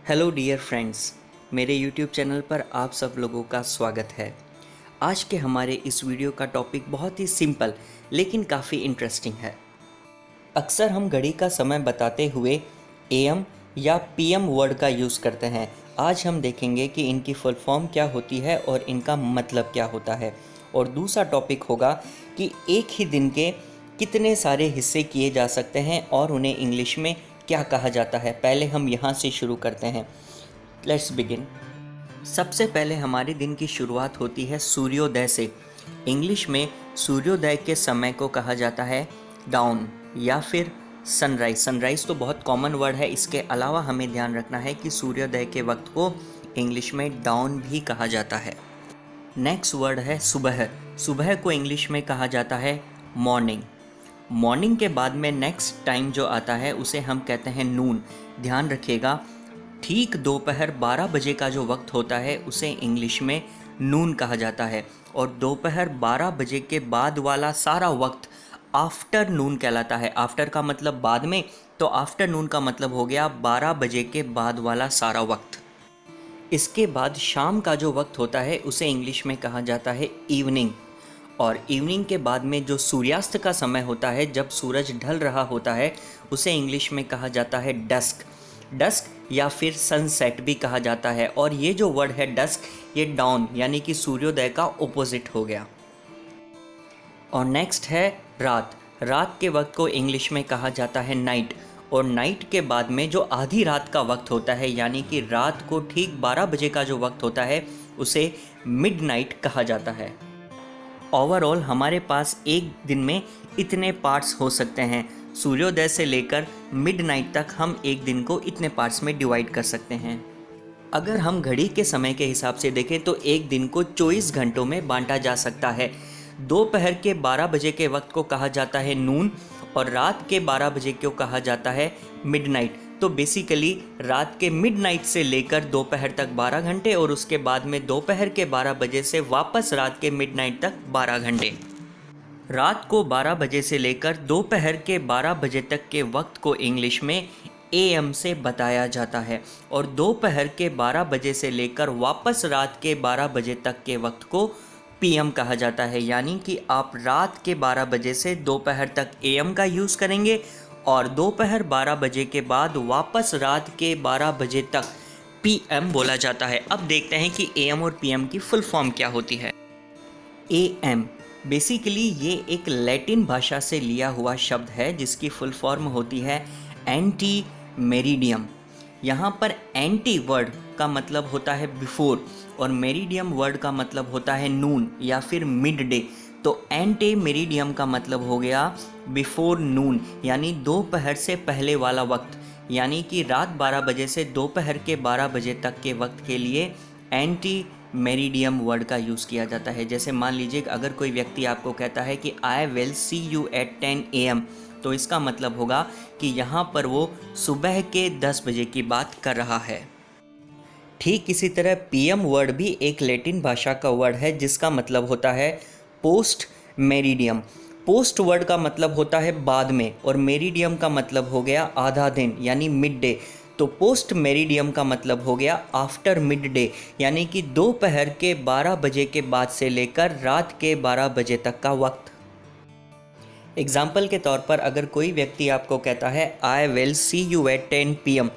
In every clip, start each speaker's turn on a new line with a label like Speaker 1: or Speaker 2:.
Speaker 1: Hello dear friends, मेरे YouTube channel पर आप सब लोगों का स्वागत है। आज के हमारे इस वीडियो का टॉपिक बहुत ही सिंपल लेकिन काफ़ी इंटरेस्टिंग है। अक्सर हम घड़ी का समय बताते हुए एएम या पीएम वर्ड का यूज़ करते हैं। आज हम देखेंगे कि इनकी फुल फॉर्म क्या होती है और इनका मतलब क्या होता है। और दूसरा टॉपिक होगा कि एक ही दिन के कितने सारे हिस्से किए जा सकते हैं और उन्हें इंग्लिश में क्या कहा जाता है। पहले हम यहाँ से शुरू करते हैं। Let's begin. सबसे पहले हमारे दिन की शुरुआत होती है सूर्योदय से। इंग्लिश में सूर्योदय के समय को कहा जाता है डाउन या फिर सनराइज। सनराइज तो बहुत कॉमन वर्ड है, इसके अलावा हमें ध्यान रखना है कि सूर्योदय के वक्त को इंग्लिश में डाउन भी कहा जाता है। नेक्स्ट वर्ड है सुबह। सुबह को इंग्लिश में कहा जाता है मॉर्निंग। मॉर्निंग के बाद में नेक्स्ट टाइम जो आता है उसे हम कहते हैं नून। ध्यान रखिएगा, ठीक दोपहर 12 बजे का जो वक्त होता है उसे इंग्लिश में नून कहा जाता है। और दोपहर 12 बजे के बाद वाला सारा वक्त आफ्टरनून कहलाता है। आफ्टर का मतलब बाद में, तो आफ्टरनून का मतलब हो गया 12 बजे के बाद वाला सारा वक्त। इसके बाद शाम का जो वक्त होता है उसे इंग्लिश में कहा जाता है इवनिंग। और इवनिंग के बाद में जो सूर्यास्त का समय होता है, जब सूरज ढल रहा होता है, उसे इंग्लिश में कहा जाता है डस्क। डस्क या फिर सनसेट भी कहा जाता है। और ये जो वर्ड है डस्क, ये डाउन यानी कि सूर्योदय का ओपोजिट हो गया। और नेक्स्ट है रात। रात के वक्त को इंग्लिश में कहा जाता है नाइट। और नाइट के बाद में जो आधी रात का वक्त होता है, यानी कि रात को ठीक 12 बजे का जो वक्त होता है, उसे मिडनाइट कहा जाता है। ओवरऑल हमारे पास एक दिन में इतने पार्ट्स हो सकते हैं। सूर्योदय से लेकर मिडनाइट तक हम एक दिन को इतने पार्ट्स में डिवाइड कर सकते हैं। अगर हम घड़ी के समय के हिसाब से देखें तो एक दिन को 24 घंटों में बांटा जा सकता है। दोपहर के 12 बजे के वक्त को कहा जाता है नून और रात के 12 बजे को कहा जाता है मिडनाइट। तो बेसिकली रात के मिडनाइट से लेकर दोपहर तक 12 घंटे और उसके बाद में दोपहर के 12 बजे से वापस रात के मिडनाइट तक 12 घंटे। रात को 12 बजे से लेकर दोपहर के 12 बजे तक के वक्त को इंग्लिश में एएम से बताया जाता है। और दोपहर के 12 बजे से लेकर वापस रात के 12 बजे तक के वक्त को पीएम कहा जाता है। यानी कि आप रात के 12 बजे से दोपहर तक एएम का यूज़ करेंगे और दोपहर 12 बजे के बाद वापस रात के 12 बजे तक पीएम बोला जाता है। अब देखते हैं कि एएम और पीएम की फुल फॉर्म क्या होती है। एएम बेसिकली ये एक लैटिन भाषा से लिया हुआ शब्द है जिसकी फुल फॉर्म होती है एंटी मेरिडियम। यहाँ पर एंटी वर्ड का मतलब होता है बिफोर और मेरिडियम वर्ड का मतलब होता है नून या फिर मिड डे। तो एंटी मेरिडियम का मतलब हो गया बिफोर नून, यानी दोपहर से पहले वाला वक्त। यानी कि रात 12 बजे से दोपहर के 12 बजे तक के वक्त के लिए एंटी मेरिडियम वर्ड का यूज़ किया जाता है। जैसे मान लीजिए अगर कोई व्यक्ति आपको कहता है कि I will see you at 10 AM, तो इसका मतलब होगा कि यहाँ पर वो सुबह के 10 बजे की बात कर रहा है। ठीक इसी तरह पीएम वर्ड भी एक लैटिन भाषा का वर्ड है जिसका मतलब होता है पोस्ट मेरिडियम। पोस्ट वर्ड का मतलब होता है बाद में और मेरिडियम का मतलब हो गया आधा दिन यानी मिड डे। तो पोस्ट मेरिडियम का मतलब हो गया आफ्टर मिड डे, यानी कि दोपहर के 12 बजे के बाद से लेकर रात के 12 बजे तक का वक्त। एग्जाम्पल के तौर पर अगर कोई व्यक्ति आपको कहता है I will see you at 10 PM,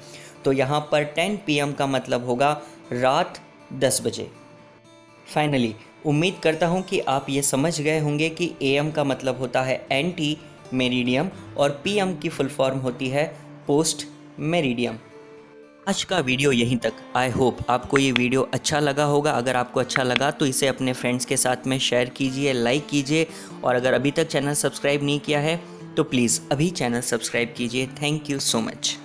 Speaker 1: तो यहाँ पर 10 PM का मतलब होगा रात 10 बजे। फाइनली उम्मीद करता हूँ कि आप ये समझ गए होंगे कि एएम का मतलब होता है एंटी मेरिडियम और पीएम की फुल फॉर्म होती है पोस्ट मेरिडियम। आज का वीडियो यहीं तक। आई होप आपको ये वीडियो अच्छा लगा होगा। अगर आपको अच्छा लगा तो इसे अपने फ्रेंड्स के साथ में शेयर कीजिए, लाइक कीजिए और अगर अभी तक चैनल सब्सक्राइब नहीं किया है तो प्लीज़ अभी चैनल सब्सक्राइब कीजिए। Thank you so much.